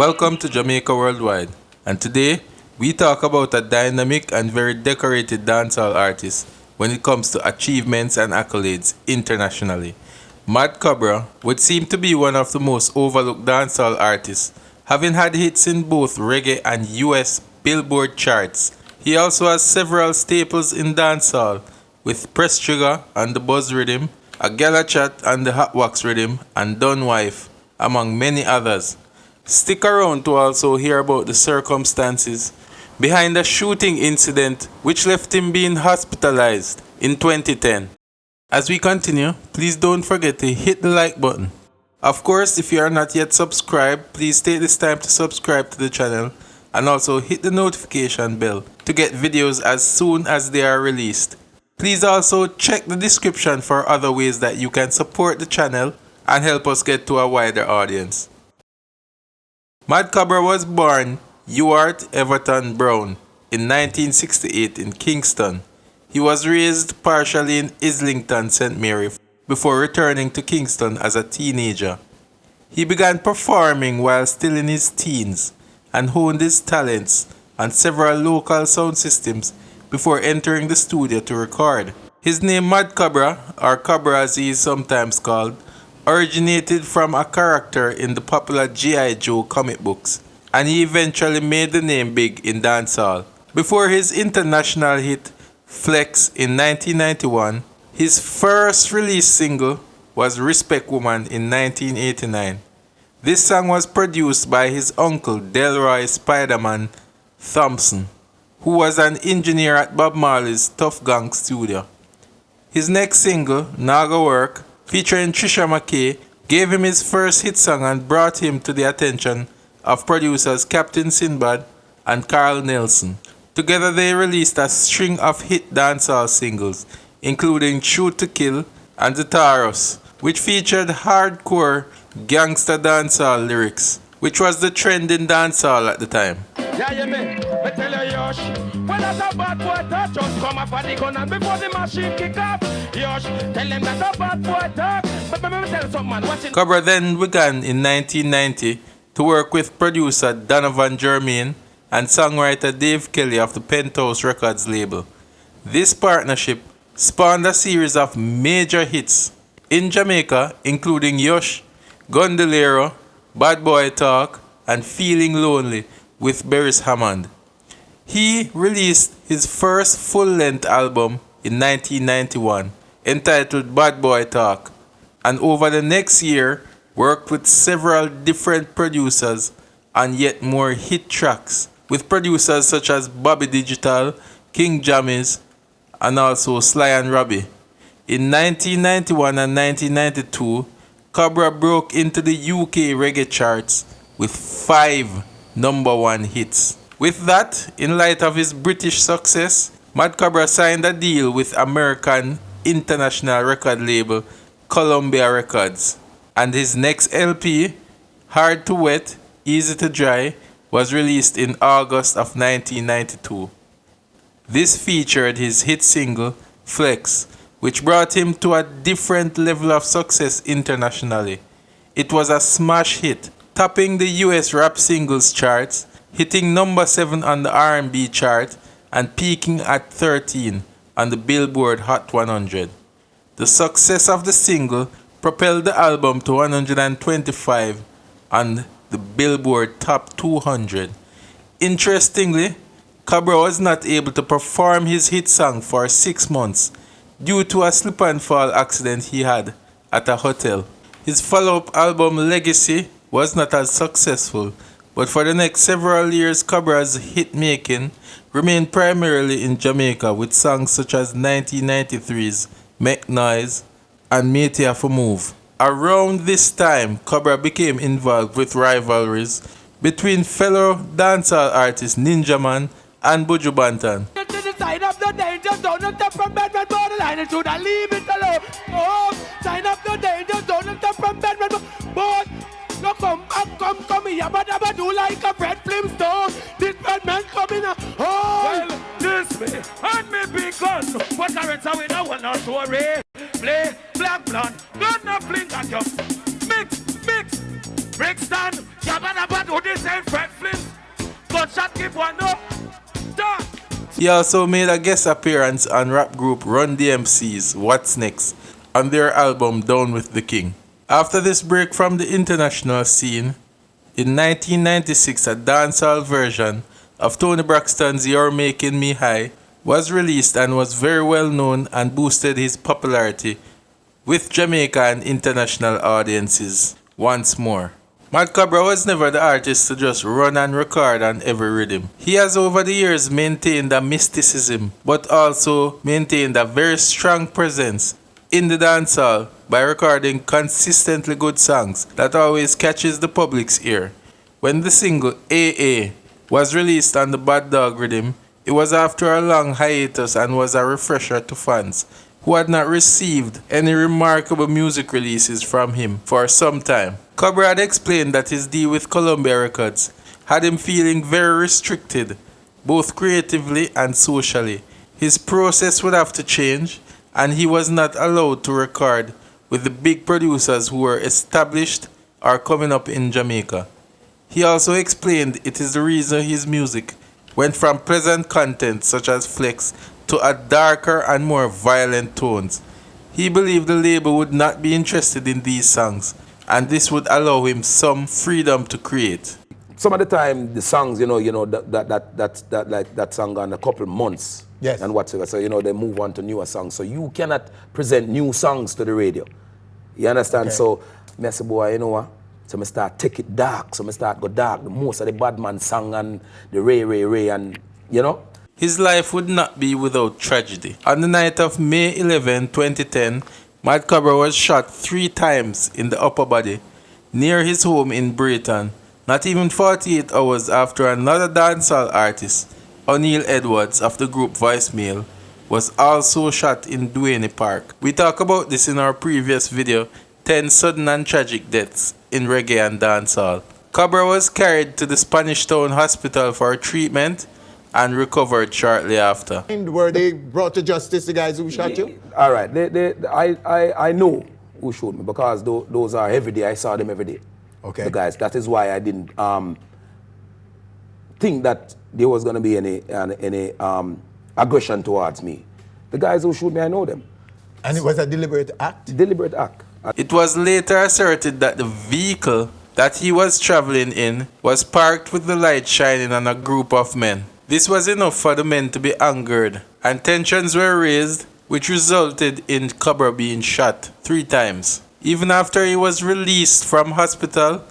Welcome to Jamaica Worldwide, and today we talk about a dynamic and very decorated dancehall artist when it comes to achievements and accolades internationally. Mad Cobra would seem to be one of the most overlooked dancehall artists, having had hits in both reggae and US Billboard charts. He also has several staples in dancehall, with Press Trigger and the Buzz Rhythm, A Gala Chat and the Hot Wax Rhythm, and Done Wife, among many others. Stick around to also hear about the circumstances behind a shooting incident which left him being hospitalized in 2010. As we continue, please don't forget to hit the like button. Of course, if you are not yet subscribed, please take this time to subscribe to the channel and also hit the notification bell to get videos as soon as they are released. Please also check the description for other ways that you can support the channel and help us get to a wider audience. Mad Cobra was born Ewart Everton Brown in 1968 in Kingston. He was raised partially in Islington, St. Mary, before returning to Kingston as a teenager. He began performing while still in his teens and honed his talents on several local sound systems before entering the studio to record. His name Mad Cobra, or Cobra as he is sometimes called, originated from a character in the popular G.I. Joe comic books, and he eventually made the name big in dancehall. Before his international hit Flex in 1991, his first release single was Respect Woman in 1989. This song was produced by his uncle Delroy Spiderman Thompson, who was an engineer at Bob Marley's Tough Gang studio. His next single, Naga Work, featuring Trisha McKay, gave him his first hit song and brought him to the attention of producers Captain Sinbad and Carl Nelson. Together they released a string of hit dancehall singles, including Shoot to Kill and The Taurus, which featured hardcore gangster dancehall lyrics, which was the trend in dancehall at the time. Yeah, you mean, I tell you, Yosh, when that's a bad boy talk, just come up at the gun and before the machine kick off, Yosh, tell them that's a bad boy talk, but let me tell you something, man, watch it. Cobra then began in 1990 to work with producer Donovan Germain and songwriter Dave Kelly of the Penthouse Records label. This partnership spawned a series of major hits in Jamaica, including Yosh, Gondolero, Bad Boy Talk, and Feeling Lonely with Beres Hammond. He released his first full-length album in 1991 entitled Bad Boy Talk, and over the next year worked with several different producers on yet more hit tracks with producers such as Bobby Digital, King Jammies, and also Sly and Robbie. In 1991 and 1992, Cobra broke into the UK reggae charts with 5 #1 hits. With that, in light of his British success, Mad Cobra signed a deal with American international record label Columbia Records, and his next LP, Hard to Wet, Easy to Dry, was released in August of 1992. This featured his hit single, Flex, which brought him to a different level of success internationally. It was a smash hit, topping the US rap singles charts, hitting #7 on the R&B chart, and peaking at 13 on the Billboard Hot 100. The success of the single propelled the album to 125 on the Billboard Top 200. Interestingly, Cobra was not able to perform his hit song for 6 months due to a slip and fall accident he had at a hotel. His follow-up album Legacy was not as successful, but for the next several years Cobra's hit making remained primarily in Jamaica with songs such as 1993's Make Noise and Metia for Move. Around this time, Cobra became involved with rivalries between fellow dancehall artists Ninja Man and Buju Banton. Sign up the danger zone, not step from bedroom borderline, and should I leave it alone? Oh, sign up the danger zone, not step from bedroom, but no come here, but I do like a Fred Flintstone. This bad man coming up. Oh, well, this way, and me big gun, but I read we don't want no story. Play black blonde, gun no fling at you. Mix, Brixton, Yabba do this ain't Fred Flint. Gunshot keep one up. Done. He also made a guest appearance on rap group Run DMC's What's Next on their album Down with the King. After this break from the international scene, in 1996 a dancehall version of Tony Braxton's You're Making Me High was released and was very well known and boosted his popularity with Jamaica and international audiences once more. Mad Cobra was never the artist to just run and record on every rhythm. He has over the years maintained a mysticism, but also maintained a very strong presence in the dancehall by recording consistently good songs that always catches the public's ear. When the single AA was released on the Bad Dog rhythm, it was after a long hiatus and was a refresher to fans who had not received any remarkable music releases from him for some time. Cobra had explained that his deal with Columbia Records had him feeling very restricted, both creatively and socially. His process would have to change, and he was not allowed to record with the big producers who were established or coming up in Jamaica. He also explained it is the reason his music went from pleasant content such as flex to a darker and more violent tones. He believed the label would not be interested in these songs, and this would allow him some freedom to create. Some of the time, the songs, that song gone a couple months, yes, and whatsoever. So they move on to newer songs. So you cannot present new songs to the radio. You understand? Okay. So, me say, boy, you know what? So I start take it dark. So I start go dark. The most of the bad man song and the Ray, and His life would not be without tragedy. On the night of May 11, 2010, Mad Cobra was shot 3 times in the upper body near his home in Brighton, not even 48 hours after another dancehall artist, O'Neal Edwards of the group Voicemail, was also shot in Duane Park. We talked about this in our previous video, 10 sudden and tragic deaths in reggae and dancehall. Cobra was carried to the Spanish Town Hospital for treatment and recovered shortly after. Were they brought to justice, the guys who shot you? All right, I know who shot me because those are every day. I saw them every day. Okay. The guys. That is why I didn't think that there was going to be any aggression towards me. The guys who shot me, I know them. And it was a deliberate act? Deliberate act. It was later asserted that the vehicle that he was traveling in was parked with the light shining on a group of men. This was enough for the men to be angered, and tensions were raised, which resulted in Cobra being shot 3 times. Even after he was released from hospital,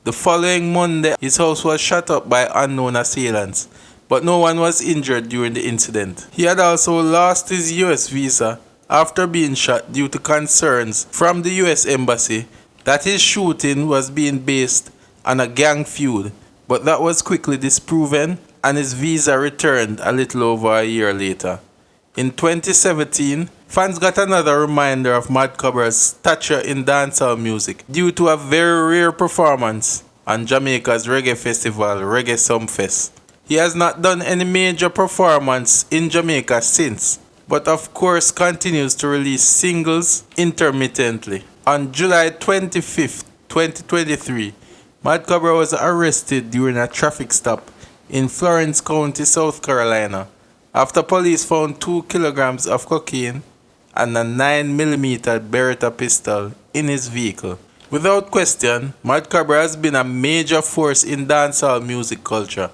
the following Monday, his house was shot up by unknown assailants, but no one was injured during the incident. He had also lost his US visa after being shot due to concerns from the US Embassy that his shooting was being based on a gang feud, but that was quickly disproven and his visa returned a little over a year later. In 2017, fans got another reminder of Mad Cobra's stature in dancehall music due to a very rare performance on Jamaica's reggae festival, Reggae Sumfest. He has not done any major performance in Jamaica since, but of course continues to release singles intermittently. On July 25th, 2023, Mad Cobra was arrested during a traffic stop in Florence County, South Carolina, after police found 2 kilograms of cocaine and a 9mm Beretta pistol in his vehicle. Without question, Mad Cobra has been a major force in dancehall music culture,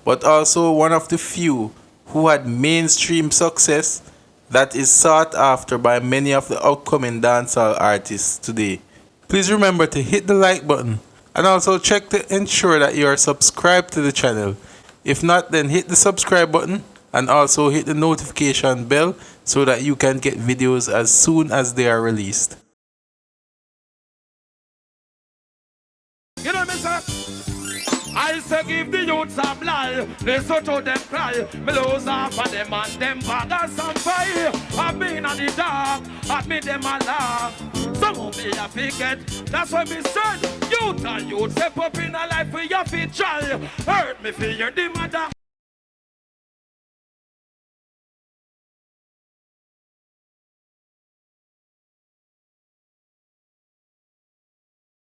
but also one of the few who had mainstream success that is sought after by many of the upcoming dancehall artists today. Please remember to hit the like button and also check to ensure that you are subscribed to the channel. If not, then hit the subscribe button and also hit the notification bell so that you can get videos as soon as they are released. You know me, sir? I say give the youths a blind. Listen to them cry. Me lose half of them and them baggers on fire. I've been on the dark. I meet them a laugh. Some of me a forget. That's why me said youth and youth step up in a life for your feet try. Hurt me for your the mother.